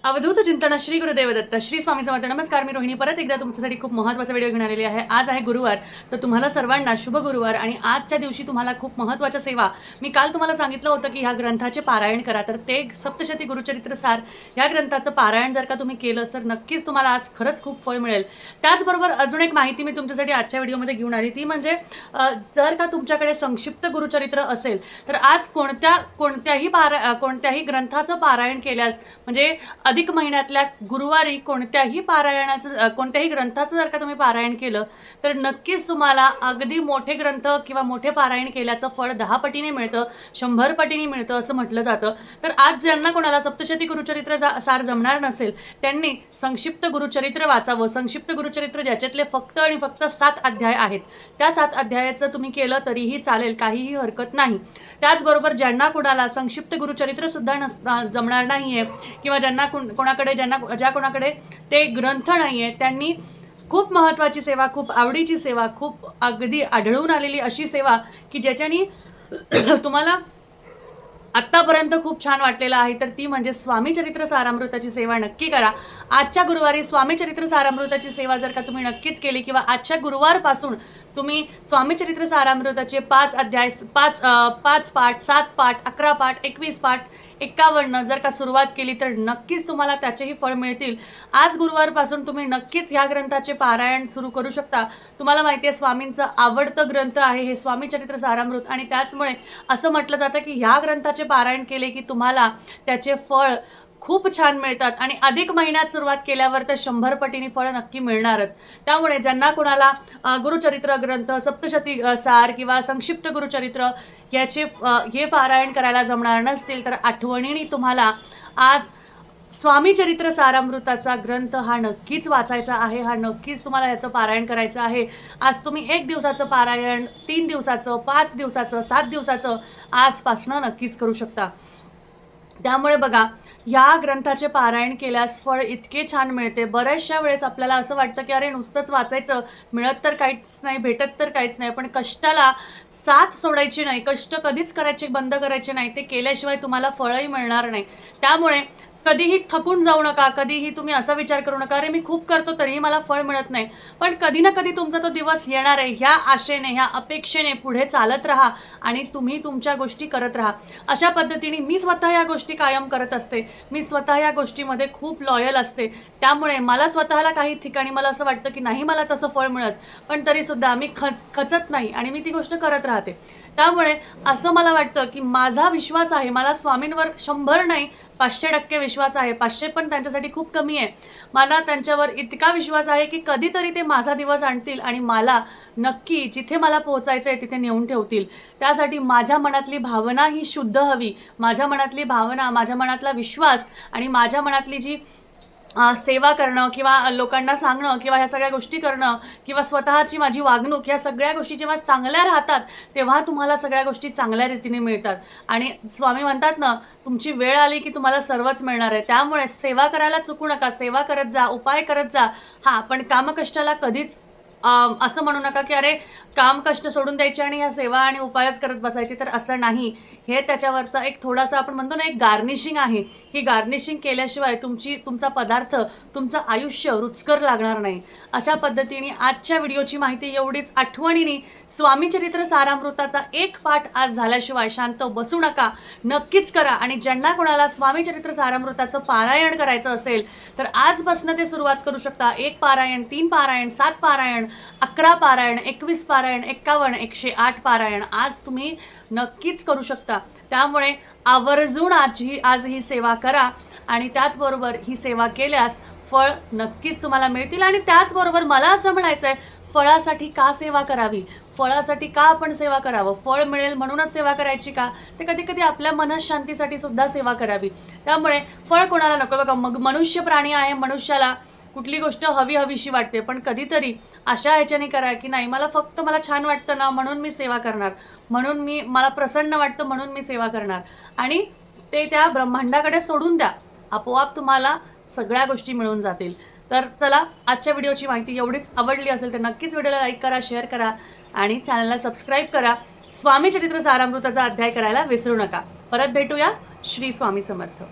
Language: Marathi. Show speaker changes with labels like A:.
A: अवधूत चिंतन श्री गुरुदेव दत्त श्री स्वामी समर्थ. नमस्कार, मी रोहिणी परत एकदा तुमच्यासाठी खूप महत्त्वाचा व्हिडिओ घेऊन आलेली आहे. आज आहे गुरुवार, तर तुम्हाला सर्वांना शुभ गुरुवार. आणि आजच्या दिवशी तुम्हाला खूप महत्त्वाच्या सेवा, मी काल तुम्हाला सांगितलं होतं की ह्या ग्रंथाचे पारायण करा. तर ते सप्तशती गुरुचरित्र सार या ग्रंथाचं पारायण जर का तुम्ही केलं तर नक्कीच तुम्हाला आज खरंच खूप फळ मिळेल. त्याचबरोबर अजून एक माहिती मी तुमच्यासाठी आजच्या व्हिडिओमध्ये घेऊन आली, ती म्हणजे जर का तुमच्याकडे संक्षिप्त गुरुचरित्र असेल तर आज कोणत्याही ग्रंथाचं पारायण केल्यास, म्हणजे अधिक महिन्यातल्या गुरुवारी कोणत्याही ग्रंथाचं जर का तुम्ही पारायण केलं तर नक्कीच तुम्हाला अगदी मोठे ग्रंथ किंवा मोठे पारायण केल्याचं फळ 10 पटीने मिळतं, 100 पटीने मिळतं असं म्हटलं जातं. तर आज ज्यांना कोणाला सप्तशती गुरुचरित्र सार जमणार नसेल त्यांनी संक्षिप्त गुरुचरित्र वाचावं. संक्षिप्त गुरुचरित्र ज्याच्यातले फक्त आणि फक्त 7 अध्याय आहेत, त्या 7 अध्यायाचं तुम्ही केलं तरीही चालेल, काहीही हरकत नाही. त्याचबरोबर ज्यांना कोणाला संक्षिप्त गुरुचरित्र सुद्धा जमणार नाहीये किंवा ज्या कोणाकडे ते ग्रंथ नाहीये त्यांनी खूप महत्त्वाची सेवा, खूप आवडीची सेवा, खूप अगदी आढळून आलेली अशी सेवा की ज्याच्यानी तुम्हाला आत्तापर्यंत खूप छान वाटलेलं आहे, तर ती म्हणजे स्वामी चरित्र सारामृताची सेवा नक्की करा. आजच्या गुरुवारी स्वामी चरित्र सारामृताची सेवा जर का तुम्ही नक्कीच केली किंवा आजच्या गुरुवारपासून तुम्ही स्वामी चरित्र सारामृताचे 5 अध्याय, 5 पाठ, 7 पाठ, 11 पाठ, 21 पाठ, 51 जर का सुरुवात केली तर नक्कीच तुम्हाला त्याचेही फळ मिळतील. आज गुरुवारपासून तुम्ही नक्कीच ह्या ग्रंथाचे पारायण सुरू करू शकता. तुम्हाला माहिती आहे स्वामींचं आवडतं ग्रंथ आहे हे स्वामी चरित्र सारामृत, आणि त्याचमुळे असं म्हटलं जातं की ह्या ग्रंथाचे पारायण केले की तुम्हाला त्याचे फळ खूप छान मिळतात. आणि अधिक महिन्यात सुरुवात केल्यावर तर 100 पटीने फळ नक्की मिळणारच. त्यामुळे ज्यांना कोणाला गुरुचरित्र ग्रंथ, सप्तशती सार किंवा संक्षिप्त गुरुचरित्र हे पारायण करायला जमणार नसतील तर आठवणीने तुम्हाला आज स्वामी चरित्र सारामृताचा ग्रंथ हा नक्कीच वाचायचा आहे, हा नक्कीच तुम्हाला याचं पारायण करायचं आहे. आज तुम्ही 1 दिवसाचं पारायण, 3 दिवसाचं, 5 दिवसाचं, 7 दिवसाचं आजपासनं नक्कीच करू शकता. त्यामुळे बघा, या ग्रंथाचे पारायण केल्यास फळ इतके छान मिळते. बऱ्याचशा वेळेस आपल्याला असं वाटतं की अरे नुसतंच वाचायचं, मिळत तर काहीच नाही, भेटत तर काहीच नाही, पण कष्टाला साथ सोडायची नाही, कष्ट कधीच बंद करायचे नाही. ते केल्याशिवाय तुम्हाला फळही मिळणार नाही. त्यामुळे कधीही थकून जाऊ नका, कधीही तुम्ही असा विचार करू नका अरे मी खूप करतो तरीही मला फळ मिळत नाही. पण कधी ना कधी तुमचा तो दिवस येणार आहे, ह्या आशेने, ह्या अपेक्षेने पुढे चालत राहा आणि तुम्ही तुमच्या गोष्टी करत राहा. अशा पद्धतीने मी स्वतः या गोष्टी कायम करत असते. मी स्वतः या गोष्टीमध्ये खूप लॉयल असते. त्यामुळे मला स्वतःला काही ठिकाणी मला असं वाटतं की नाही मला तसं फळ मिळत, पण तरीसुद्धा मी खचत नाही आणि मी ती गोष्ट करत राहते. त्यामुळे असं मला वाटतं की माझा विश्वास आहे, मला स्वामींवर 100 नाही 500% विश्वास आहे. 500 पण त्यांच्यासाठी खूप कमी आहे. मला त्यांच्यावर इतका विश्वास आहे की कधीतरी ते माझा दिवस आणतील आणि मला नक्की जिथे मला पोहोचायचं आहे तिथे नेऊन ठेवतील. त्यासाठी माझ्या मनातली भावना ही शुद्ध हवी. माझ्या मनातली भावना, माझ्या मनातला विश्वास आणि माझ्या मनातली जी सेवा करणं किंवा लोकांना सांगणं किंवा ह्या सगळ्या गोष्टी करणं किंवा स्वतःची माझी वागणूक, ह्या सगळ्या गोष्टी जेव्हा चांगल्या राहतात तेव्हा तुम्हाला सगळ्या गोष्टी चांगल्या रीतीने मिळतात. आणि स्वामी म्हणतात ना, तुमची वेळ आली की तुम्हाला सर्वच मिळणार आहे. त्यामुळे सेवा करायला चुकू नका, सेवा करत जा, उपाय करत जा. हां, पण कामकष्टाला कधीच असं म्हणू नका की अरे काम कष्ट सोडून द्यायचे आणि ह्या सेवा आणि उपायच करत बसायचे, तर असं नाही. हे त्याच्यावरचा एक थोडासा आपण म्हणतो ना, एक गार्निशिंग आहे. ही गार्निशिंग केल्याशिवाय तुमचा पदार्थ, तुमचं आयुष्य रुचकर लागणार नाही. अशा पद्धतीने आजच्या व्हिडिओची माहिती एवढीच. आठवणीने स्वामी चरित्र सारामृताचा 1 पाठ आज झाल्याशिवाय शांत बसू नका, नक्कीच करा. आणि ज्यांना कोणाला स्वामी चरित्र सारामृताचं पारायण करायचं असेल तर आजपासून ते सुरुवात करू शकता. 1 पारायण, 3 पारायण, 7 पारायण, 11 पारायण, 21 पारायण, 51, 108 पारायण आज तुम्ही नक्कीच करू शकता. त्यामुळे आवर्जून आज ही सेवा करा. आणि त्याचबरोबर ही सेवा केल्यास फळ नक्कीच तुम्हाला मिळतील. आणि त्याचबरोबर मला असं म्हणायचं आहे, फळासाठी का सेवा करावी, फळासाठी का आपण सेवा करावं, फळ मिळेल म्हणूनच सेवा करायची का, ते कधी कधी आपल्या मनःशांतीसाठी सुद्धा सेवा करावी. त्यामुळे फळ कोणाला नको. बघा, मग मनुष्य प्राणी आहे, मनुष्याला कुठली गोष्ट हवीशी वाटते, पण कधीतरी अशा ह्याच्याने करा की नाही मला छान वाटतं ना म्हणून मी सेवा करणार, मला प्रसन्न वाटतं म्हणून मी सेवा करणार. आणि ते त्या ब्रह्मांडाकडे सोडून द्या, आपोआप तुम्हाला सगळ्या गोष्टी मिळून जातील. तर चला, आजच्या व्हिडिओची माहिती एवढीच. आवडली असेल तर नक्कीच व्हिडिओला लाईक करा, शेअर करा आणि चॅनलला सबस्क्राईब करा. स्वामी चरित्र सारामृताचा अध्याय करायला विसरू नका. परत भेटूया. श्री स्वामी समर्थ.